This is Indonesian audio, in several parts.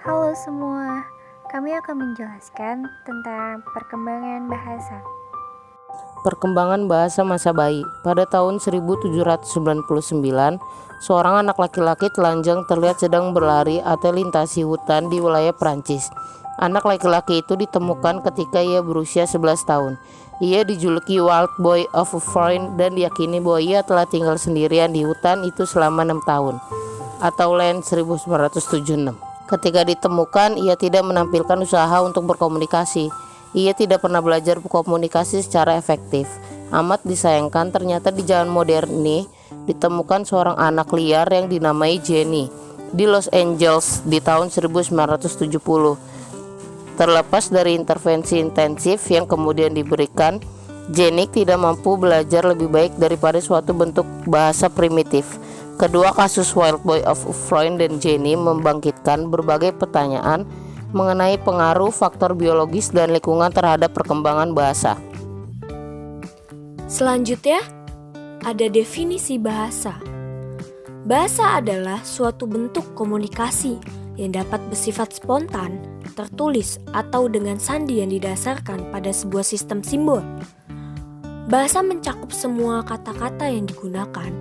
Halo semua, kami akan menjelaskan tentang perkembangan bahasa. Perkembangan bahasa masa bayi. Pada tahun 1799, seorang anak laki-laki telanjang terlihat sedang berlari atau lintasi hutan di wilayah Prancis. Anak laki-laki itu ditemukan ketika ia berusia 11 tahun. Ia dijuluki Wild Boy of Foreign dan diyakini bahwa ia telah tinggal sendirian di hutan itu selama 6 tahun atau lain 1976. Ketika ditemukan, ia tidak menampilkan usaha untuk berkomunikasi. Ia tidak pernah belajar berkomunikasi secara efektif. Amat disayangkan, ternyata di zaman modern ini ditemukan seorang anak liar yang dinamai Jenny di Los Angeles di tahun 1970. Terlepas dari intervensi intensif yang kemudian diberikan, Jenny tidak mampu belajar lebih baik daripada suatu bentuk bahasa primitif. Kedua kasus Wild Boy of Freud dan Jenny membangkitkan berbagai pertanyaan mengenai pengaruh faktor biologis dan lingkungan terhadap perkembangan bahasa. Selanjutnya, ada definisi bahasa. Bahasa adalah suatu bentuk komunikasi yang dapat bersifat spontan, tertulis, atau dengan sandi yang didasarkan pada sebuah sistem simbol. Bahasa mencakup semua kata-kata yang digunakan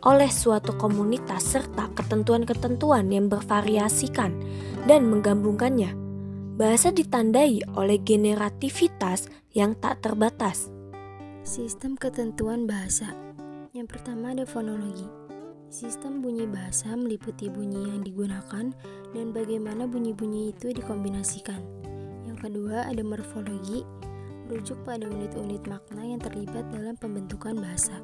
oleh suatu komunitas serta ketentuan-ketentuan yang bervariasikan dan menggabungkannya. Bahasa ditandai oleh generativitas yang tak terbatas. Sistem ketentuan bahasa. Yang pertama ada fonologi. Sistem bunyi bahasa meliputi bunyi yang digunakan dan bagaimana bunyi-bunyi itu dikombinasikan. Yang kedua ada morfologi, merujuk pada unit-unit makna yang terlibat dalam pembentukan bahasa.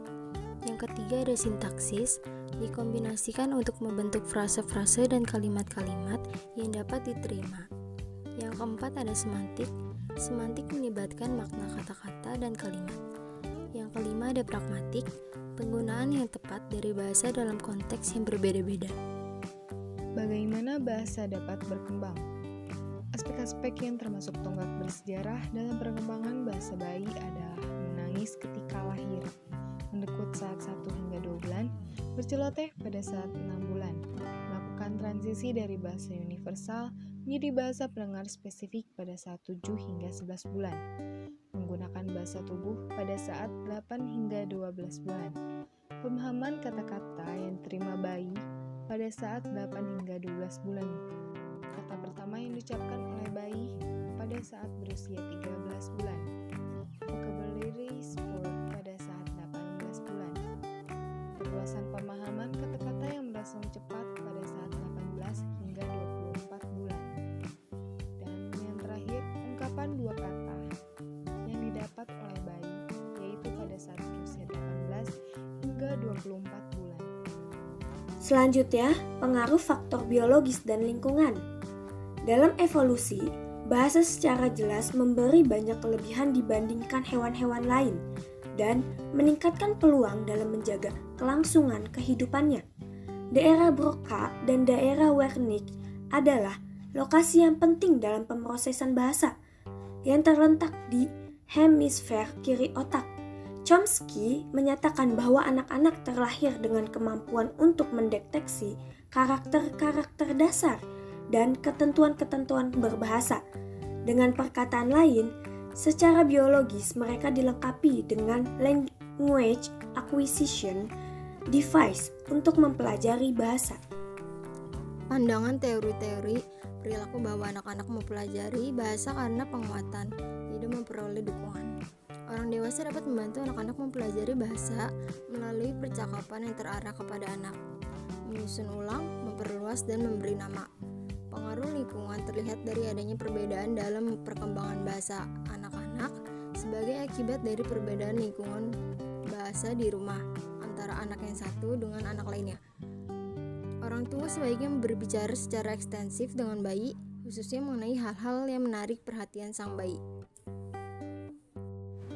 Yang ketiga ada sintaksis, dikombinasikan untuk membentuk frase-frase dan kalimat-kalimat yang dapat diterima. Yang keempat ada semantik, semantik melibatkan makna kata-kata dan kalimat. Yang kelima ada pragmatik, penggunaan yang tepat dari bahasa dalam konteks yang berbeda-beda. Bagaimana bahasa dapat berkembang? Aspek-aspek yang termasuk tonggak bersejarah dalam perkembangan bahasa bayi adalah menangis ketika lahir, mendekut saat 1 hingga 2 bulan, berceloteh pada saat 6 bulan, melakukan transisi dari bahasa universal menjadi bahasa pendengar spesifik pada saat 7 hingga 11 bulan, menggunakan bahasa tubuh pada saat 8 hingga 12 bulan, pemahaman kata-kata yang diterima bayi pada saat 8 hingga 12 bulan, kata pertama yang diucapkan oleh bayi pada saat berusia 13 bulan, vocabulary sport pada saat 18 bulan, perluasan pemahaman kata-kata yang berasal cepat pada saat 18 hingga 24 bulan, dan yang terakhir ungkapan dua kata yang didapat oleh bayi yaitu pada saat berusia 18 hingga 24 bulan. Selanjutnya, pengaruh faktor biologis dan lingkungan. Dalam evolusi, bahasa secara jelas memberi banyak kelebihan dibandingkan hewan-hewan lain dan meningkatkan peluang dalam menjaga kelangsungan kehidupannya. Daerah Broca dan daerah Wernicke adalah lokasi yang penting dalam pemrosesan bahasa yang terletak di hemisfer kiri otak. Chomsky menyatakan bahwa anak-anak terlahir dengan kemampuan untuk mendeteksi karakter-karakter dasar dan ketentuan-ketentuan berbahasa. Dengan perkataan lain, secara biologis mereka dilengkapi dengan language acquisition device untuk mempelajari bahasa. Pandangan teori-teori perilaku bahwa anak-anak mempelajari bahasa karena penguatan, tidak memperoleh dukungan. Orang dewasa dapat membantu anak-anak mempelajari bahasa melalui percakapan yang terarah kepada anak, menyusun ulang, memperluas, dan memberi nama. Pengaruh lingkungan terlihat dari adanya perbedaan dalam perkembangan bahasa anak-anak sebagai akibat dari perbedaan lingkungan bahasa di rumah antara anak yang satu dengan anak lainnya. Orang tua sebaiknya berbicara secara ekstensif dengan bayi, khususnya mengenai hal-hal yang menarik perhatian sang bayi.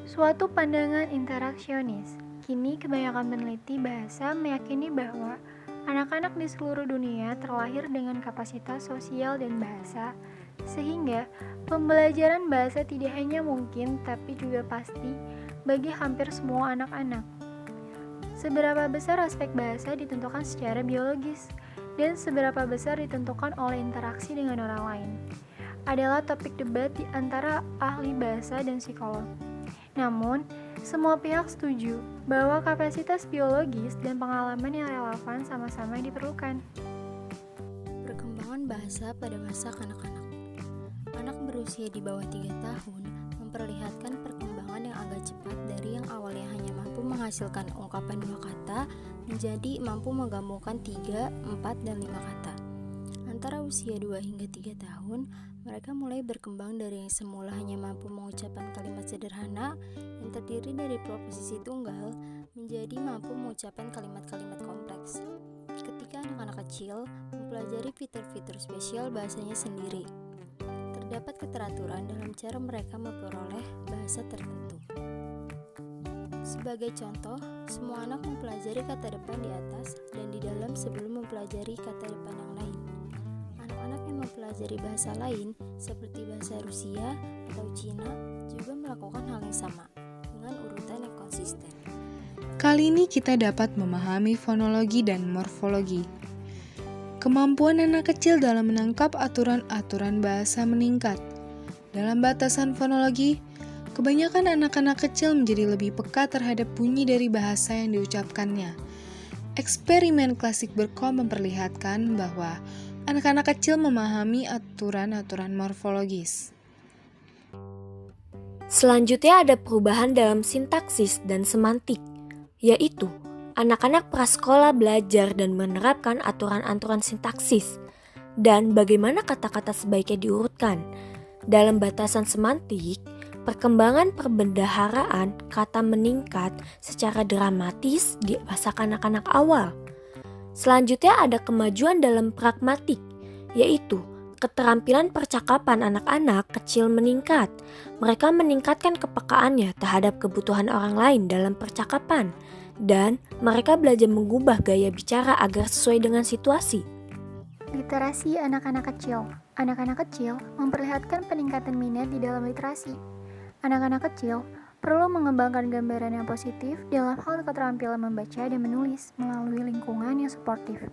Suatu pandangan interaksionis. Kini kebanyakan peneliti bahasa meyakini bahwa anak-anak di seluruh dunia terlahir dengan kapasitas sosial dan bahasa, sehingga pembelajaran bahasa tidak hanya mungkin tapi juga pasti bagi hampir semua anak-anak. Seberapa besar aspek bahasa ditentukan secara biologis. dan seberapa besar ditentukan oleh interaksi dengan orang lain adalah topik debat di antara ahli bahasa dan psikolog. Namun, semua pihak setuju bahwa kapasitas biologis dan pengalaman yang relevan sama-sama diperlukan. Perkembangan bahasa pada masa kanak-kanak. Anak berusia di bawah 3 tahun memperlihatkan perkembangan yang agak cepat dari yang awalnya hanya mampu menghasilkan ungkapan 2 kata menjadi mampu menggabungkan 3, 4, dan 5 kata. Antara usia 2 hingga 3 tahun, mereka mulai berkembang dari yang semula hanya mampu mengucapkan kalimat sederhana yang terdiri dari proposisi tunggal menjadi mampu mengucapkan kalimat-kalimat kompleks. Ketika anak-anak kecil mempelajari fitur-fitur spesial bahasanya sendiri, terdapat keteraturan dalam cara mereka memperoleh bahasa tertentu. Sebagai contoh, semua anak mempelajari kata depan di atas dan di dalam sebelum mempelajari kata depan yang lain. Anak-anak yang mempelajari bahasa lain, seperti bahasa Rusia atau Cina, juga melakukan hal yang sama, dengan urutan yang konsisten. Kali ini kita dapat memahami fonologi dan morfologi. Kemampuan anak kecil dalam menangkap aturan-aturan bahasa meningkat. Dalam batasan fonologi, kebanyakan anak-anak kecil menjadi lebih peka terhadap bunyi dari bahasa yang diucapkannya. Eksperimen klasik Berkom memperlihatkan bahwa anak-anak kecil memahami aturan-aturan morfologis. Selanjutnya ada perubahan dalam sintaksis dan semantik, yaitu anak-anak prasekolah belajar dan menerapkan aturan-aturan sintaksis dan bagaimana kata-kata sebaiknya diurutkan. Dalam batasan semantik, perkembangan perbendaharaan kata meningkat secara dramatis di masa kanak-kanak awal. Selanjutnya ada kemajuan dalam pragmatik, yaitu keterampilan percakapan anak-anak kecil meningkat. Mereka meningkatkan kepekaannya terhadap kebutuhan orang lain dalam percakapan, dan mereka belajar mengubah gaya bicara agar sesuai dengan situasi. Literasi anak-anak kecil. Anak-anak kecil memperlihatkan peningkatan minat di dalam literasi. Anak-anak kecil perlu mengembangkan gambaran yang positif dalam hal keterampilan membaca dan menulis melalui lingkungan yang suportif.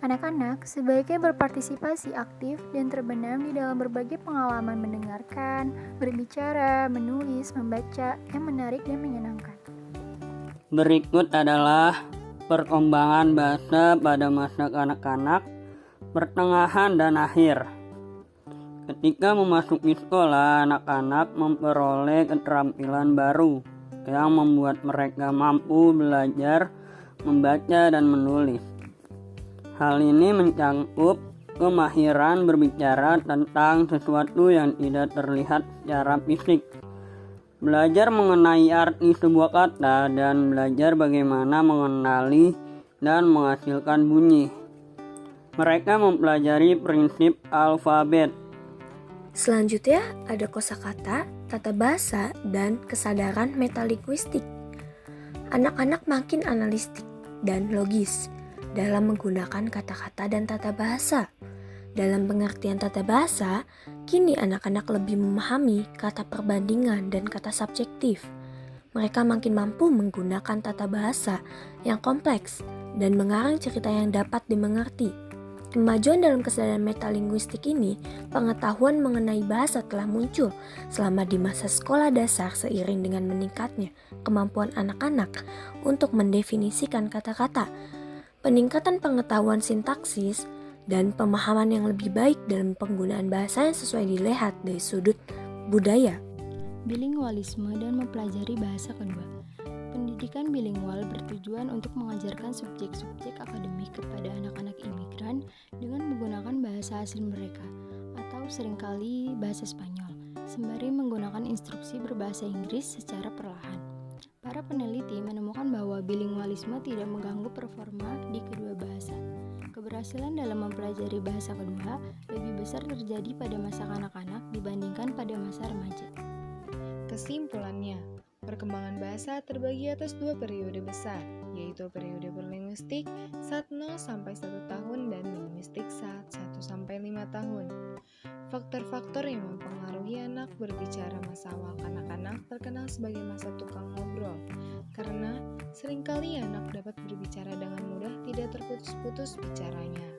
Anak-anak sebaiknya berpartisipasi aktif dan terbenam di dalam berbagai pengalaman mendengarkan, berbicara, menulis, membaca yang menarik dan menyenangkan. Berikut adalah perkembangan bahasa pada masa kanak-kanak, pertengahan dan akhir. Ketika memasuki sekolah, anak-anak memperoleh keterampilan baru yang membuat mereka mampu belajar, membaca, dan menulis. Hal ini mencakup kemahiran berbicara tentang sesuatu yang tidak terlihat secara fisik, belajar mengenai arti sebuah kata, dan belajar bagaimana mengenali dan menghasilkan bunyi. Mereka mempelajari prinsip alfabet. Selanjutnya ada kosakata, tata bahasa, dan kesadaran metalinguistik. Anak-anak makin analitik dan logis dalam menggunakan kata-kata dan tata bahasa. Dalam pengertian tata bahasa, kini anak-anak lebih memahami kata perbandingan dan kata subjektif. Mereka makin mampu menggunakan tata bahasa yang kompleks dan mengarang cerita yang dapat dimengerti. Kemajuan dalam kesadaran metalinguistik ini, pengetahuan mengenai bahasa telah muncul selama di masa sekolah dasar seiring dengan meningkatnya kemampuan anak-anak untuk mendefinisikan kata-kata. Peningkatan pengetahuan sintaksis dan pemahaman yang lebih baik dalam penggunaan bahasa yang sesuai dilihat dari sudut budaya. Bilingualisme dan mempelajari bahasa kedua. Pendidikan bilingual bertujuan untuk mengajarkan subjek-subjek akademik kepada anak-anak imigran dengan menggunakan bahasa asli mereka, atau seringkali bahasa Spanyol, sembari menggunakan instruksi berbahasa Inggris secara perlahan. Para peneliti menemukan bahwa bilingualisme tidak mengganggu performa di kedua bahasa. Keberhasilan dalam mempelajari bahasa kedua lebih besar terjadi pada masa kanak-kanak dibandingkan pada masa remaja. Kesimpulannya, perkembangan bahasa terbagi atas 2 periode besar, yaitu periode berlinguistik saat 0 sampai 1 tahun dan linguistik saat 1 sampai 5 tahun. Faktor-faktor yang mempengaruhi anak berbicara masa awal kanak-kanak terkenal sebagai masa tukang ngobrol, karena seringkali anak dapat berbicara dengan mudah, tidak terputus-putus bicaranya.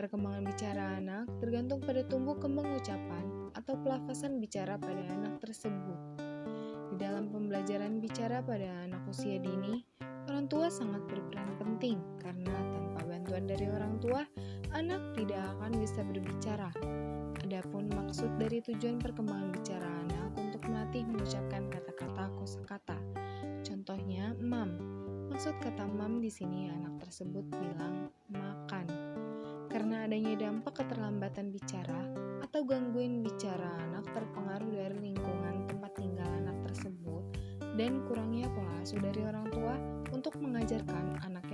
perkembangan bicara anak tergantung pada tumbuh kembang ucapan atau pelafasan bicara pada anak tersebut. Di dalam pembelajaran bicara pada anak usia dini, orang tua sangat berperan penting karena tanpa bantuan dari orang tua, anak tidak akan bisa berbicara. Adapun maksud dari tujuan perkembangan bicara anak untuk melatih mengucapkan kata-kata kosakata. Contohnya, mam. Maksud kata mam di sini anak tersebut bilang makan. Karena adanya dampak keterlambatan bicara atau gangguan bicara anak terpengaruh dari lingkungan tempat tinggal anak tersebut dan kurangnya pola asuh dari orang tua untuk mengajarkan anak